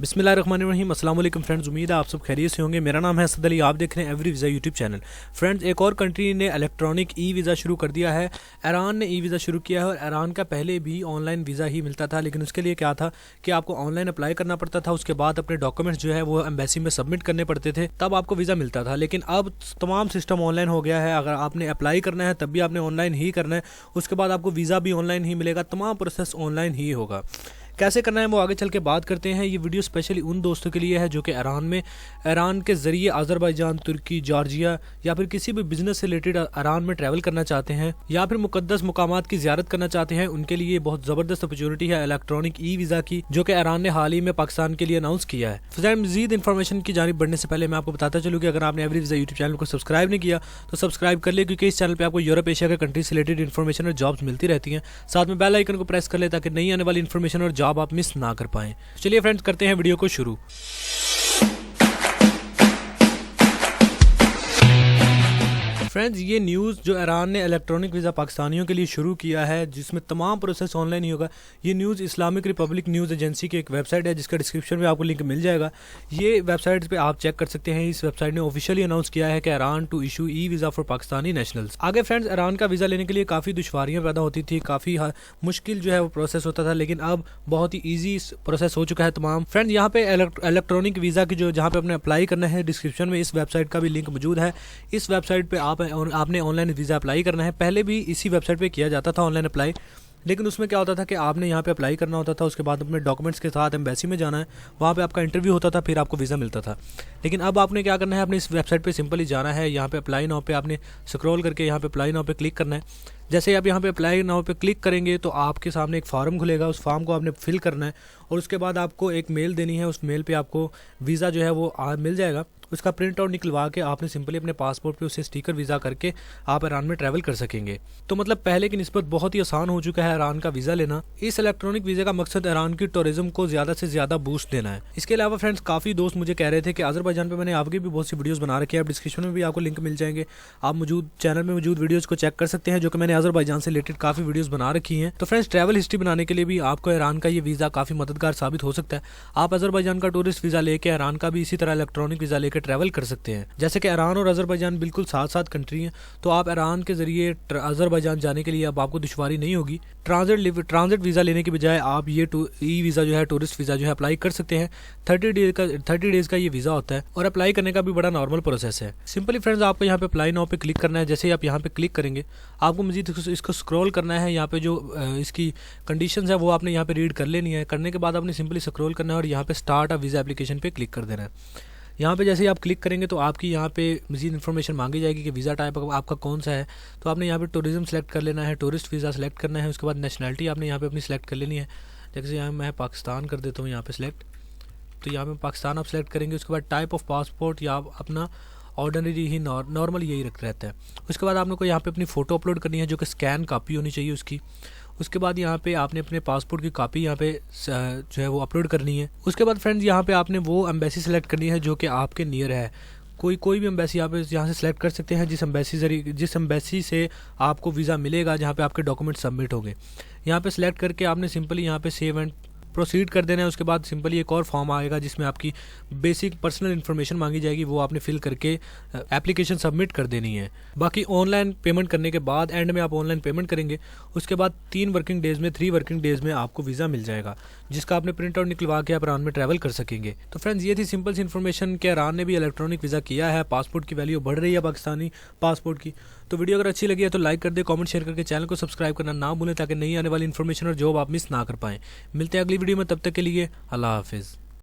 बिस्मिल्लाहिर्रहमानिर्रहीम। अस्सलाम वालेकुम फ्रेंड्स, उम्मीद है आप सब खैरियत से होंगे। मेरा नाम है असद अली, आप देख रहे हैं every visa YouTube channel. Friends, एक और कंट्री ने इलेक्ट्रॉनिक ई वीज़ा शुरू कर दिया है। ईरान ने ई वीज़ा शुरू किया है और ईरान का पहले भी ऑनलाइन वीज़ा ही मिलता था, लेकिन उसके लिए क्या था कि आपको ऑनलाइन अप्लाई करना पड़ता था। उसके बाद अपने डॉक्यूमेंट्स जो है वो एम्बेसी में सबमिट करने पड़ते थे, तब आपको वीज़ा मिलता था। लेकिन अब तमाम सिस्टम ऑनलाइन हो गया है। अगर आपने अप्लाई करना है तब भी आपने ऑनलाइन ही करना है, उसके बाद आपको वीज़ा भी ऑनलाइन ही मिलेगा। तमाम प्रोसेस ऑनलाइन ही होगा। कैसे करना है वो आगे चल के बात करते हैं। ये वीडियो स्पेशली उन दोस्तों के लिए है जो कि ईरान के ज़रिए अज़रबैजान, तुर्की, जॉर्जिया या फिर किसी भी बिजनेस से रिलेटेड ईरान में ट्रैवल करना चाहते हैं या फिर मुकद्दस मुकामात की ज़ियारत करना चाहते हैं। उनके लिए बहुत ज़बरदस्त अपॉर्चुनिटी है इलेक्ट्रॉनिक ई वीज़ा की, जो कि ईरान ने हाल ही में पाकिस्तान के लिए अनाउंस किया है। फिर मज़ीद इन्फॉर्मेशन की जानिब बढ़ने से पहले मैं आपको बताता चलूँ कि अगर आपने एवरी वीज़ा यूट्यूब चैनल को सब्सक्राइब नहीं किया तो सब्सक्राइब कर ले, क्योंकि इस चैनल पर आपको यूरोप एशिया के कंट्री से रिलेटेड इन्फॉर्मेशन और जॉब्स मिलती रहती हैं। साथ में बेल आइकन को प्रेस कर ले ताकि नई आने वाली इन्फॉर्मेशन और जॉब आप मिस ना कर पाएं। चलिए फ्रेंड्स, करते हैं वीडियो को शुरू। फ्रेंड्स, ये न्यूज़ जो ईरान ने इलेक्ट्रॉनिक वीज़ा पाकिस्तानियों के लिए शुरू किया है, जिसमें तमाम प्रोसेस ऑनलाइन ही होगा, ये news Islamic Republic news agency की एक वेबसाइट है, जिसका डिस्क्रिप्शन में आपको लिंक मिल जाएगा। ये वेबसाइट पे आप चेक कर सकते हैं। इस वेबसाइट ने ऑफिशियली अनाउंस किया है कि Iran to issue e visa for Pakistani nationals. आगे फ्रेंड्स, ईरान का वीज़ा लेने के लिए काफ़ी दुश्वारियाँ पैदा होती थी, काफ़ी मुश्किल जो है वो प्रोसेस होता था, लेकिन अब बहुत ही ईजी प्रोसेस हो चुका है तमाम। फ्रेंड्स, यहाँ पे इलेक्ट्रॉनिक वीज़ा की जहाँ पे अपने अप्लाई करना है, डिस्क्रिप्शन में इस वेबसाइट का भी लिंक मौजूद है। इस वेबसाइट पर आपने ऑनलाइन वीज़ा अप्लाई करना है। पहले भी इसी वेबसाइट पे किया जाता था ऑनलाइन अप्लाई, लेकिन उसमें क्या होता था कि आपने यहाँ पे अप्लाई करना होता था, उसके बाद अपने डॉक्यूमेंट्स के साथ एम्बेसी में जाना है, वहाँ पे आपका इंटरव्यू होता था, फिर आपको वीज़ा मिलता था। लेकिन अब आपने क्या करना है, अपने इस वेबसाइट पे सिंपली जाना है। यहाँ पे अप्लाई नाउ पे आपने स्क्रॉल करके यहाँ पे अप्लाई नाउ पे क्लिक करना है। जैसे ही आप यहाँ पे अप्लाई नाउ पे क्लिक करेंगे तो आपके सामने एक फॉर्म खुलेगा। उस फॉर्म को आपने फिल करना है और उसके बाद आपको एक मेल देनी है। उस मेल पे आपको वीज़ा जो है वो मिल जाएगा। उसका प्रिंट आउट निकलवा के आपने सिंपली अपने पासपोर्ट पे उसे स्टिकर वीज़ा करके आप ईरान में ट्रैवल कर सकेंगे। तो मतलब पहले की निस्बत बहुत ही आसान हो चुका है ईरान का वीज़ा लेना। इस इलेक्ट्रॉनिक वीज़ा का मकसद ईरान की टूरिज्म को ज़्यादा से ज़्यादा बूस्ट देना है। इसके अलावा फ्रेंड्स, काफ़ी दोस्त मुझे कह रहे थे कि अज़रबैजान पे मैंने आगे भी बहुत सी वीडियोस बना रखी है। आप डिस्क्रिप्शन में भी आपको लिंक मिल जाएंगे। आप मौजूद चैनल में मौजूद वीडियोज़ को चेक कर सकते हैं, जो कि मैंने अज़रबैजान से रिलेटेड काफ़ी वीडियोज़ बना रखी हैं। तो फ्रेंड्स, ट्रैवल हिस्ट्री बनाने के लिए भी आपको ईरान का ये वीज़ा काफ़ी मददगार साबित हो सकता है। आप अज़रबैजान का टूरिस्ट वीज़ा लेके ईरान का भी इसी तरह इलेक्ट्रॉनिक वीज़ा लेकर ट्रैवल कर सकते हैं। जैसे कि ईरान और अज़रबैजान बिल्कुल साथ साथ कंट्री हैं, तो आप ईरान के ज़रिए अज़रबैजान जाने के लिए अब आपको दुश्वारी नहीं होगी। ट्रांजिट वीज़ा लेने के बजाय आप ये ई वीज़ा जो है, टूरिस्ट वीज़ा जो है अप्लाई कर सकते हैं। 30 डेज़ का ये वीज़ा होता है और अप्लाई करने का भी बड़ा नॉर्मल प्रोसेस है। सिंपली फ्रेंड्स, आपको यहाँ पे अप्लाई नाउ पे क्लिक करना है। जैसे ही आप यहाँ पे क्लिक करेंगे, आपको मज़ीद इसको स्क्रॉल करना है। यहाँ पे जो इसकी कंडीशंस है वो आपने यहाँ पे रीड कर लेनी है। करने के बाद आपने सिंपली स्क्रॉल करना है और यहाँ पे स्टार्ट अ वीज़ा एप्लीकेशन पे क्लिक कर देना है। यहाँ पे जैसे ही आप क्लिक करेंगे तो आपकी यहाँ पे मज़ीद इन्फॉर्मेशन मांगी जाएगी कि वीज़ा टाइप आपका कौन सा है। तो आपने यहाँ पे टूरिज्म सेलेक्ट कर लेना है, टूरिस्ट वीज़ा सेलेक्ट करना है। उसके बाद नेशनलिटी आपने यहाँ पे अपनी सेलेक्ट कर लेनी है। जैसे यहाँ मैं पाकिस्तान कर देता हूँ यहाँ पे सिलेक्ट, तो यहाँ पे पाकिस्तान आप सेलेक्ट करेंगे। उसके बाद टाइप ऑफ पासपोर्ट या अपना ऑर्डिनरी ही नॉर्मल यही रहता है। उसके बाद आपने को यहाँ पे अपनी फ़ोटो अपलोड करनी है, जो कि स्कैन कापी होनी चाहिए उसकी। उसके बाद यहाँ पे आपने अपने पासपोर्ट की कॉपी यहाँ पे जो है वो अपलोड करनी है। उसके बाद फ्रेंड्स, यहाँ पे आपने वो एम्बेसी सेलेक्ट करनी है जो कि आपके नियर है। कोई भी एम्बेसी आप यहाँ से सेलेक्ट कर सकते हैं, जिस एम्बेसी से आपको वीज़ा मिलेगा, जहाँ पे आपके डॉक्यूमेंट सबमिट होंगे। यहाँ पे सेलेक्ट करके आपने सिंपली यहाँ पे सेव एंड प्रोसीड कर देना है। उसके बाद सिंपली एक और फॉर्म आएगा जिसमें आपकी बेसिक पर्सनल इन्फॉर्मेशन मांगी जाएगी, वो आपने फिल करके एप्लीकेशन सबमिट कर देनी है। बाकी ऑनलाइन पेमेंट करने के बाद एंड में आप ऑनलाइन पेमेंट करेंगे। उसके बाद 3 वर्किंग डेज़ में आपको वीज़ा मिल जाएगा, जिसका आपने प्रिंट आउट निकलवा के आप ईरान में ट्रैवल कर सकेंगे। तो फ्रेंड्स, ये थी सिंपल सी इन्फॉर्मेशन कि ईरान ने भी इलेक्ट्रॉनिक वीज़ा किया है। पासपोर्ट की वैल्यू बढ़ रही है पाकिस्तानी पासपोर्ट की। तो वीडियो अगर अच्छी लगी है तो लाइक कर दे, कमेंट शेयर करके चैनल को सब्सक्राइब करना ना भूलें, ताकि नई आने वाली इन्फॉर्मेशन और जॉब आप मिस ना कर पाएं। मिलते हैं अगली वीडियो में, तब तक के लिए अल्लाह हाफिज़।